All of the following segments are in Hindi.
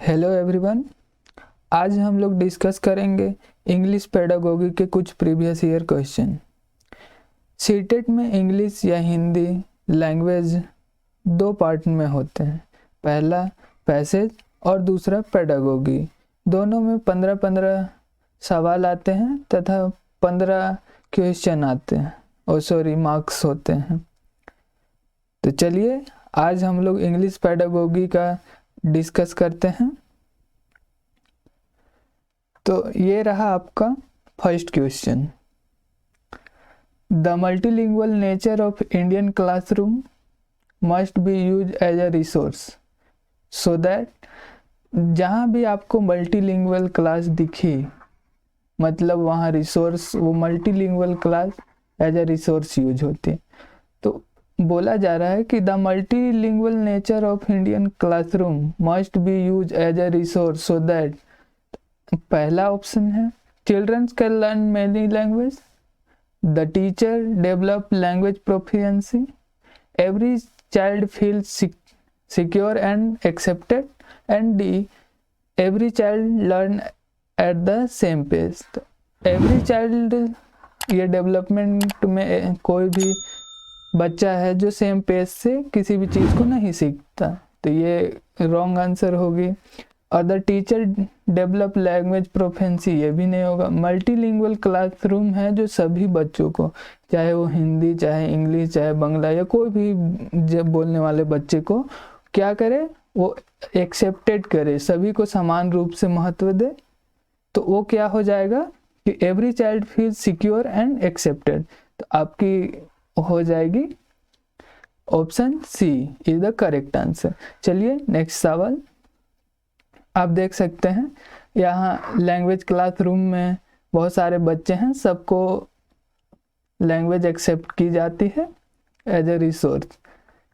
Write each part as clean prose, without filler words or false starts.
Hello everyone. आज हम लोग डिस्कस करेंगे इंग्लिश पेडागोगी के कुछ प्रीवियस ईयर क्वेश्चन। सीटेट में इंग्लिश या हिंदी लैंग्वेज दो पार्ट में होते हैं, पहला पैसेज और दूसरा पेडागोगी। दोनों में 15-15 सवाल आते हैं तथा 15 क्वेश्चन आते हैं मार्क्स होते हैं। तो चलिए आज हम लोग इंग्लिश पेडागोगी का डिस्कस करते हैं। तो ये रहा आपका first question. The multilingual nature of Indian classroom must be use as a resource so that, जहाँ भी आपको मल्टीलिंगुअल क्लास दिखी मतलब वहाँ रिसोर्स, वो multilingual class as a resource use होती है। तो बोला जा रहा है कि the multilingual nature of Indian classroom must be use as a resource so that, पहला ऑप्शन है childrens can learn many language, the teacher develop language proficiency, every child feel secure and accepted, and D every child learn at the same pace. तो एवरी चाइल्ड, ये डेवलपमेंट में कोई भी बच्चा है जो सेम पेस से किसी भी चीज़ को नहीं सीखता, तो ये रॉन्ग आंसर होगी। और the teacher develop language proficiency, ये भी नहीं होगा। मल्टीलिंगुअल क्लासरूम है जो सभी बच्चों को, चाहे वो हिंदी, चाहे इंग्लिश, चाहे बांग्ला या कोई भी जब बोलने वाले बच्चे को क्या करे, वो एक्सेप्टेड करे, सभी को समान रूप से महत्व दे। तो वो क्या हो जाएगा कि every child feel secure and accepted. तो आपकी हो जाएगी option C is the correct answer. चलिए नेक्स्ट सवाल। आप देख सकते हैं यहाँ लैंग्वेज क्लासरूम में बहुत सारे बच्चे हैं, सबको लैंग्वेज एक्सेप्ट की जाती है एज ए रिसोर्स।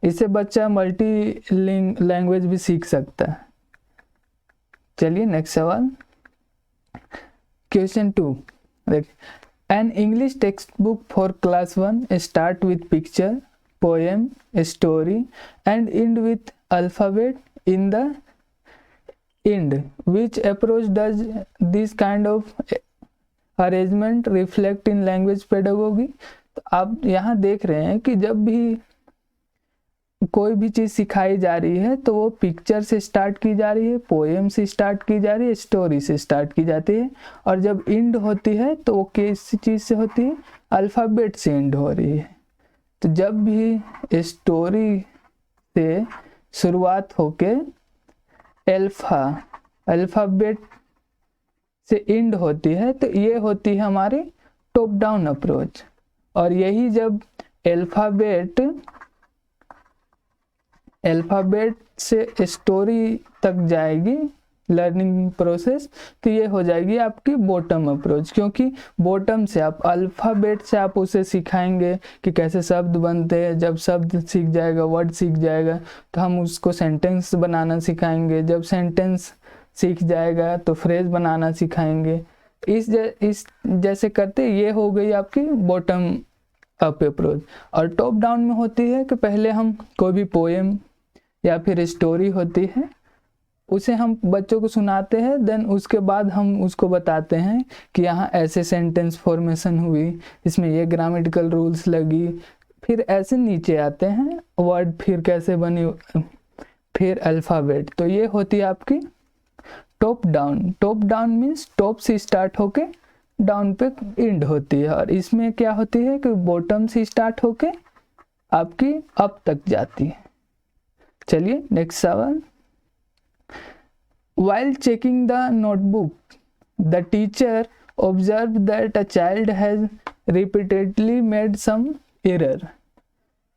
इससे बच्चा मल्टी लैंग्वेज भी सीख सकता है। चलिए नेक्स्ट सवाल, question 2। An English text book for class 1 start with picture, poem, story and and with alphabet in the end. Which approach does this kind of arrangement reflect in language pedagogy? तो आप यहाँ देख रहे हैं कि जब भी कोई भी चीज़ सिखाई जा रही है तो वो पिक्चर से स्टार्ट की जा रही है, पोएम से स्टार्ट की जा रही है, स्टोरी से स्टार्ट की जाती है, और जब एंड होती है तो वो किस चीज़ से होती है, अल्फ़ाबेट से एंड हो रही है। तो जब भी स्टोरी से शुरुआत होके अल्फ़ाबेट से एंड होती है तो ये होती है हमारी टॉप डाउन अप्रोच। और यही जब अल्फ़ाबेट से स्टोरी तक जाएगी लर्निंग प्रोसेस, तो ये हो जाएगी आपकी बॉटम अप्रोच। क्योंकि बॉटम से आप अल्फ़ाबेट से आप उसे सिखाएंगे कि कैसे शब्द बनते हैं। जब शब्द सीख जाएगा, वर्ड सीख जाएगा, तो हम उसको सेंटेंस बनाना सिखाएंगे। जब सेंटेंस सीख जाएगा तो फ्रेज बनाना सिखाएंगे। इस जैसे करते ये हो गई आपकी बॉटम अप अप्रोच। और टॉप डाउन में होती है कि पहले हम कोई भी पोएम या फिर स्टोरी होती है उसे हम बच्चों को सुनाते हैं, देन उसके बाद हम उसको बताते हैं कि यहाँ ऐसे सेंटेंस फॉर्मेशन हुई, इसमें ये ग्रामेटिकल रूल्स लगी, फिर ऐसे नीचे आते हैं वर्ड, फिर कैसे बनी, फिर अल्फ़ाबेट। तो ये होती है आपकी top down. Top down means top से स्टार्ट होके डाउन पे एंड होती है, और इसमें क्या होती है कि बॉटम से स्टार्ट होके आपकी अप तक जाती है। चलिए नेक्स्ट सवाल। While checking the notebook, the teacher observed that a child has repeatedly made some error.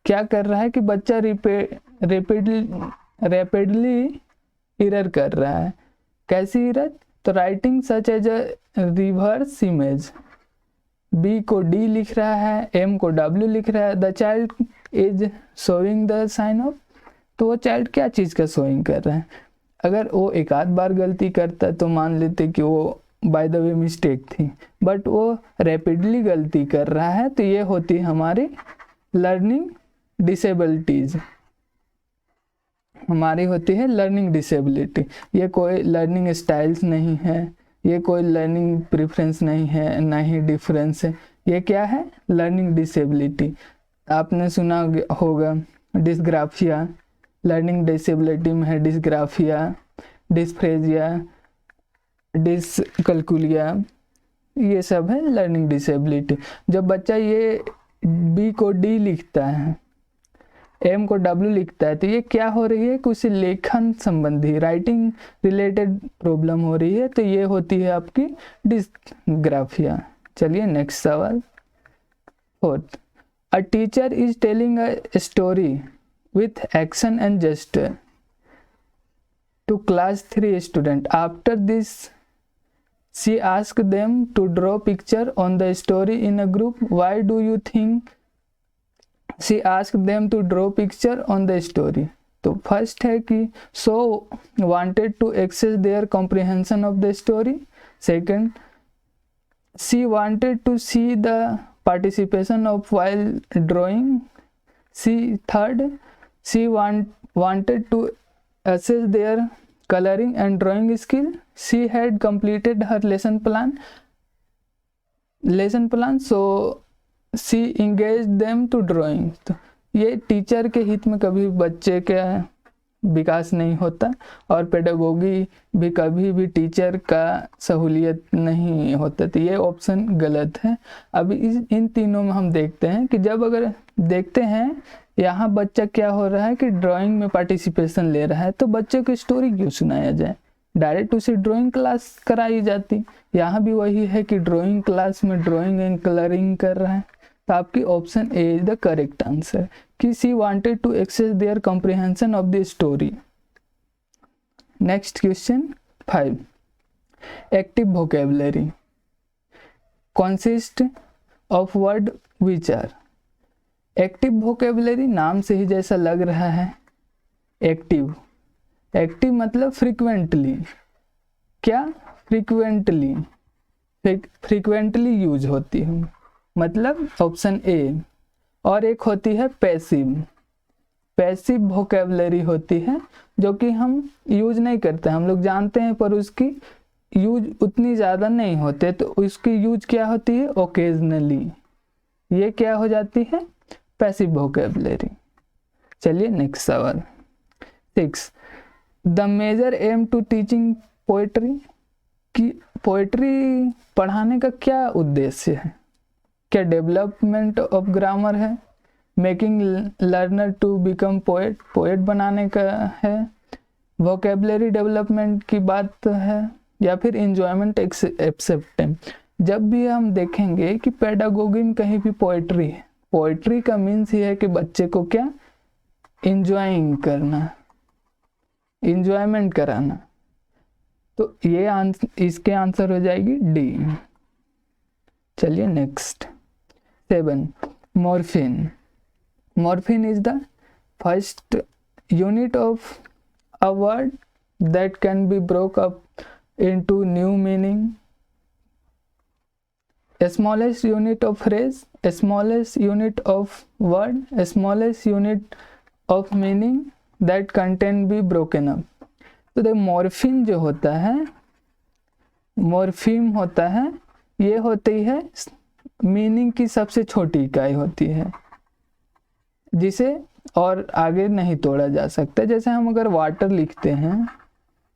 क्या कर रहा है कि बच्चा रैपिडली एरर कर रहा है। कैसी एरर? तो writing such as a reverse image, B को डी लिख रहा है, एम को डब्ल्यू लिख रहा है। The child is showing the sign of, तो वो चाइल्ड क्या चीज़ का शोइंग कर रहा है। अगर वो एक आध बार गलती करता तो मान लेते कि वो बाय द वे मिस्टेक थी, बट वो रैपिडली गलती कर रहा है, तो ये होती है हमारी लर्निंग डिसेबिलिटीज। हमारी होती है लर्निंग डिसेबिलिटी। ये कोई लर्निंग स्टाइल्स नहीं है, ये कोई लर्निंग प्रेफरेंस नहीं है, ना ही डिफरेंस है, ये क्या है, लर्निंग डिसेबिलिटी। आपने सुना होगा डिस्ग्राफिया, लर्निंग डिसेबिलिटी में है डिस्ग्राफिया, डिस्फ्रेजिया, डिसकैल्कुलिया, ये सब है लर्निंग डिसेबिलिटी। जब बच्चा ये बी को डी लिखता है, एम को डब्ल्यू लिखता है, तो ये क्या हो रही है, कुछ लेखन संबंधी राइटिंग रिलेटेड प्रॉब्लम हो रही है, तो ये होती है आपकी डिस्ग्राफिया। चलिए नेक्स्ट सवाल, fourth, a teacher is telling a story with action and gesture to class 3 student. After this, she asked them to draw picture on the story in a group. Why do you think she asked them to draw picture on the story? तो फर्स्ट है कि so wanted to access their comprehension of the story. Second, she wanted to see the participation of while drawing. Third, she wanted to assess their coloring and drawing skill. She had completed her lesson plan, so she engaged them to drawing. तो ये टीचर के हित में कभी बच्चे का विकास नहीं होता, और पेडागोगी भी कभी भी टीचर का सहूलियत नहीं होता, तो ये ऑप्शन गलत है। अभी इन तीनों में हम देखते हैं कि जब अगर देखते हैं यहाँ बच्चा क्या हो रहा है कि ड्राइंग में पार्टिसिपेशन ले रहा है, तो बच्चे को स्टोरी क्यों सुनाया जाए, डायरेक्ट उसे ड्राइंग क्लास कराई जाती। यहाँ भी वही है कि ड्राइंग क्लास में ड्राइंग एंड कलरिंग कर रहा है, तो आपकी option A is the correct answer कि she wanted to assess their comprehension of the story. Next question 5, active vocabulary consist of word which are. Active vocabulary नाम से ही जैसा लग रहा है, एक्टिव, एक्टिव मतलब फ्रीक्वेंटली, क्या, फ्रीक्वेंटली यूज होती है, मतलब ऑप्शन ए। और एक होती है पैसिव वोकैबुलरी होती है, जो कि हम यूज नहीं करते, हम लोग जानते हैं पर उसकी यूज उतनी ज़्यादा नहीं होते, तो उसकी यूज क्या होती है, ओकेजनली, ये क्या हो जाती है, पैसिव वोकैबुलरी। चलिए नेक्स्ट सवाल 6, the major aim to teaching poetry, कि पोएट्री पढ़ाने का क्या उद्देश्य है, क्या डेवलपमेंट ऑफ ग्रामर है, making learner to become poet बनाने का है, वोकैबुलरी डेवलपमेंट की बात है, या फिर इंजॉयमेंट एक्सेप्टेंस। जब भी हम देखेंगे कि पेडागोगी में कहीं भी पोएट्री है, पोएट्री का मीन्स ही है कि बच्चे को क्या, इंजॉइंग करना, इंजॉयमेंट कराना, तो ये इसके आंसर हो जाएगी डी। चलिए next 7, morphine. Morphine is the first unit of a word that can be broke up into new meaning, smallest unit of phrase, smallest unit of word, smallest unit of meaning that content be broken up. तो देखो मॉर्फिन जो होता है, मॉर्फिम होता है, ये होती है मीनिंग की सबसे छोटी इकाई होती है, जिसे और आगे नहीं तोड़ा जा सकता। जैसे हम अगर वाटर लिखते हैं,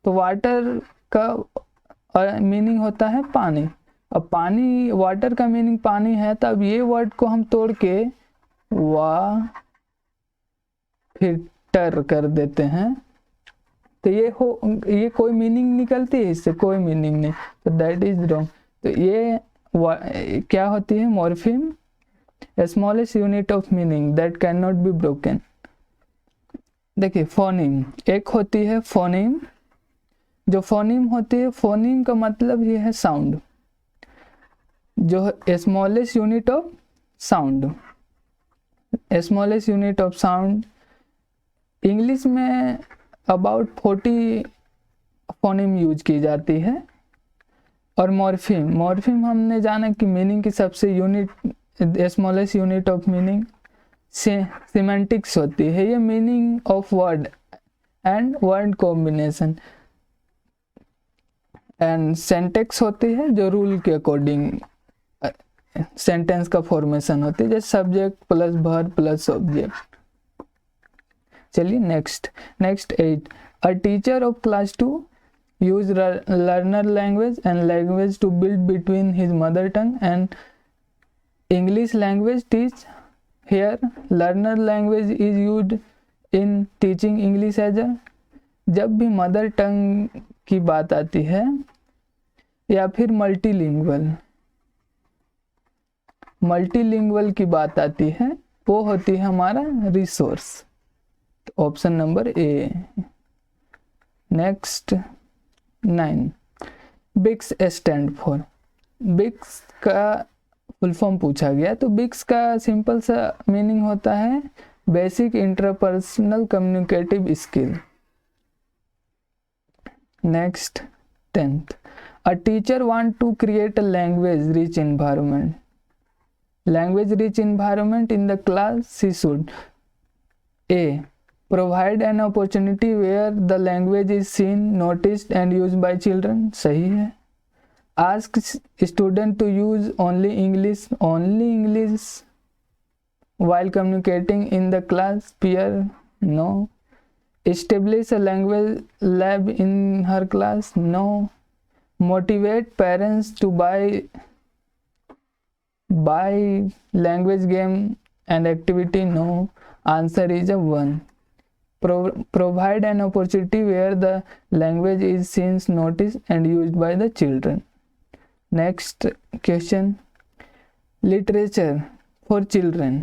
तो वाटर का मीनिंग होता है पानी, अब पानी, वाटर का मीनिंग पानी है, तब ये वर्ड को हम तोड़ के फिर टर कर देते हैं, तो ये कोई मीनिंग निकलती है इससे, कोई मीनिंग नहीं, तो दैट इज रॉन्ग। तो ये क्या होती है, morpheme, smallest unit of meaning that can not be broken. देखिए फोनीम, एक होती है फोनीम, जो फोनीम होती है, फोनीम का मतलब ये है साउंड, जो smallest unit of sound, smallest unit of sound. English में अबाउट 40 फोनीम यूज की जाती है। और मॉर्फिम, मॉर्फिम हमने जाना कि मीनिंग की सबसे unit, smallest unit of meaning semantics होती है, ये meaning of word and word combination. And syntax होती है जो रूल के अकॉर्डिंग सेंटेंस का फॉर्मेशन होती है, जैसे subject plus verb plus object. चलिए next 8, a teacher of class 2 use learner language and language to build between his mother tongue and English language. Teach here learner language is used in teaching English as a, जब भी मदर टंग की बात आती है या फिर मल्टीलिंगुअल की बात आती है, वो होती है हमारा रिसोर्स। तो option number A. Next 9, BICS stand for. BICS का फुल फॉर्म पूछा गया, तो बिक्स का सिंपल सा मीनिंग होता है basic interpersonal communicative skill. Next 10th, a teacher want to create a language rich environment. Language rich environment in the class she should a provide an opportunity where the language is seen, noticed and used by children। सही है। ask student to use only English while communicating in the class, peer no। establish a language lab in her class, no। motivate parents to buy language game and activity, no। answer is a 1। provide an opportunity where the language is seen, noticed and used by the children। Next question, literature for children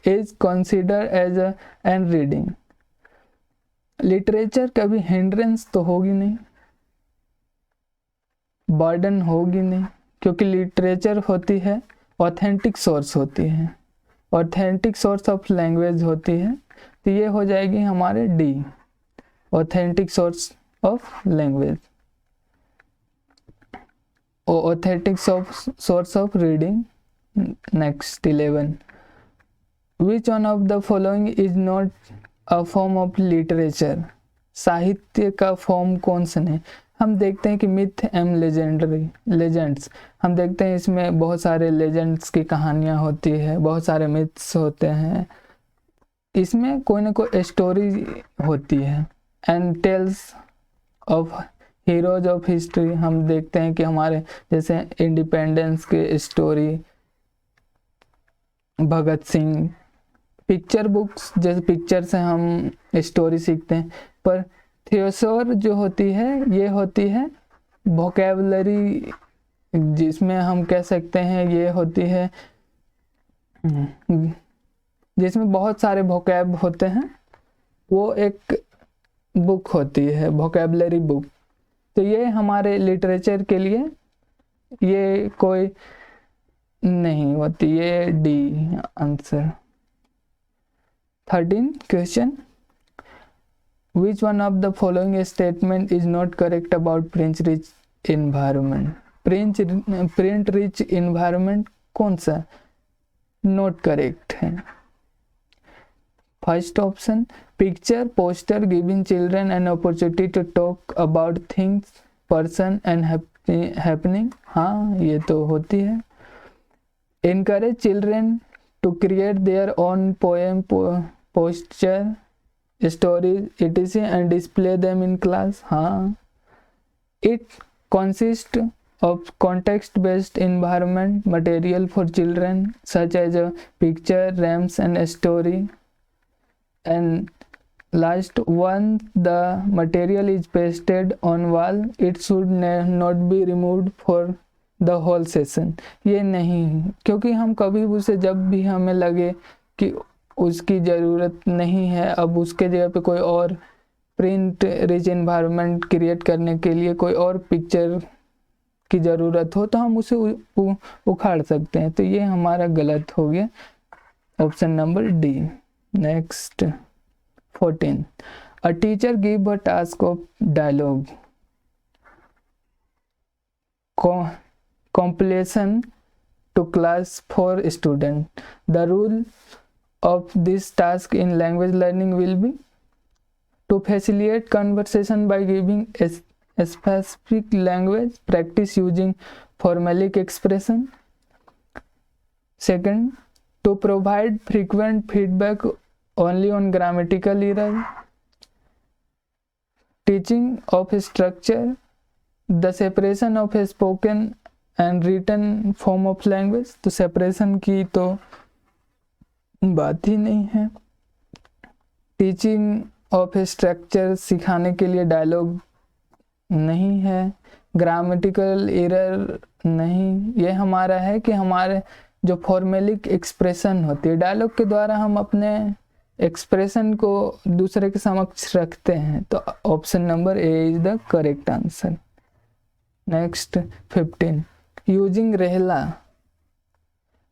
is considered as a and reading। Literature कभी हिंड्रेंस तो होगी नहीं, बर्डन होगी नहीं, क्योंकि लिटरेचर होती है ऑथेंटिक सोर्स होती है, ऑथेंटिक सोर्स ऑफ लैंग्वेज होती है। तो ये हो जाएगी हमारे D, authentic source of language. Authentic source of reading. Next 11, which one of the following is not a form of literature. साहित्य का फॉर्म कौन सा नहीं। हम देखते हैं कि मिथ एंड लेजेंड्स, हम देखते हैं इसमें बहुत सारे लेजेंड्स की कहानियाँ होती है, बहुत सारे मिथ्स होते हैं, इसमें कोई ना कोई स्टोरी होती है। And tales of heroes of history, हम देखते हैं कि हमारे जैसे इंडिपेंडेंस के story, Bhagat Singh. Picture books, जैसे पिक्चर से हम स्टोरी सीखते हैं, पर थियोसोर जो होती है ये होती है वोकैबुलरी, जिसमें हम कह सकते हैं ये होती है जिसमें बहुत सारे वोकैब होते हैं, वो एक बुक होती है वोकैबुलरी बुक। तो ये हमारे लिटरेचर के लिए ये कोई नहीं होती, ये D answer. 13 question, which one of the following statement is not correct about print rich environment. Print rich environment कौन सा नॉट करेक्ट है। First option, picture poster giving children an opportunity to talk about things person and happening, हाँ ये तो होती है। encourage children to create their own poem, posture, stories, etc. and display them in class, हाँ। It consists of context-based environment material for children such as a picture, rhymes and story. And last one, the material is pasted on wall, it should not be removed for the whole session. ये नहीं, क्योंकि हम कभी उसे जब भी हमें लगे कि उसकी ज़रूरत नहीं है, अब उसके जगह पे कोई और प्रिंट रिच एनवायरनमेंट क्रिएट करने के लिए कोई और पिक्चर की ज़रूरत हो, तो हम उसे उखाड़ सकते हैं। तो ये हमारा गलत हो गया, option number D. Next 14, a teacher give a task of dialogue compilation to class for student. The rule of this task in language learning will be To facilitate conversation by giving a specific language, practice using formalic expression. Second, to provide frequent feedback only on grammatical error. Teaching of structure, the separation of a spoken and written form of language. तो separation की तो बात ही नहीं है. टीचिंग ऑफ स्ट्रक्चर, सिखाने के लिए डायलॉग नहीं है. ग्रामेटिकल एरर नहीं. ये हमारा है कि हमारे जो फॉर्मेलिक एक्सप्रेशन होती है, डायलॉग के द्वारा हम अपने एक्सप्रेशन को दूसरे के समक्ष रखते हैं. तो option number A is the correct answer. Next 15, using realia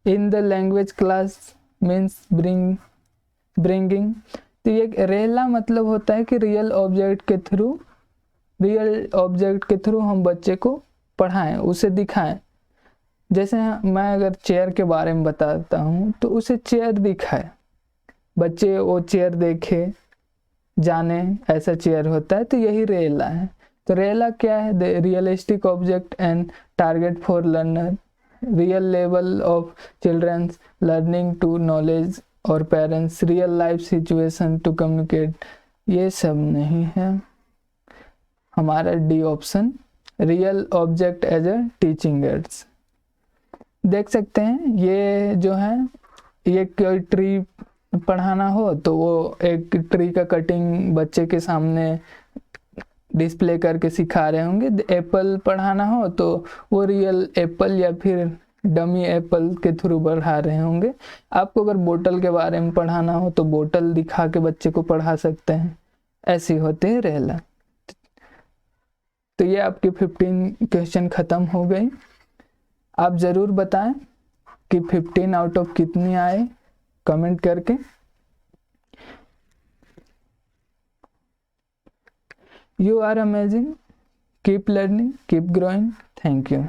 in the language class means bringing. तो ये रहला मतलब होता है कि रियल ऑब्जेक्ट के थ्रू हम बच्चे को पढ़ाएं, उसे दिखाएं. जैसे मैं अगर चेयर के बारे में बताता हूँ तो उसे चेयर दिखाए, बच्चे वो चेयर देखे, जाने ऐसा चेयर होता है. तो यही रहला है. तो रहला क्या है? The realistic object and target for learner, real level of children's learning to knowledge और parents, real life situation to communicate. ये सब नहीं है. हमारा D option, real object as a teaching aids. देख सकते हैं ये जो है, ये कोई ट्री पढ़ाना हो तो वो एक ट्री का कटिंग बच्चे के सामने डिस्प्ले करके सिखा रहे होंगे. एप्पल पढ़ाना हो तो वो रियल एप्पल या फिर डमी एप्पल के थ्रू बढ़ा रहे होंगे. आपको अगर बोतल के बारे में पढ़ाना हो तो बोतल दिखा के बच्चे को पढ़ा सकते हैं. ऐसी होते हैं रहला. तो ये आपकी 15 क्वेश्चन खत्म हो गई. आप ज़रूर बताएं कि 15 आउट ऑफ कितनी आए कमेंट करके. You are amazing. Keep learning, keep growing. Thank you.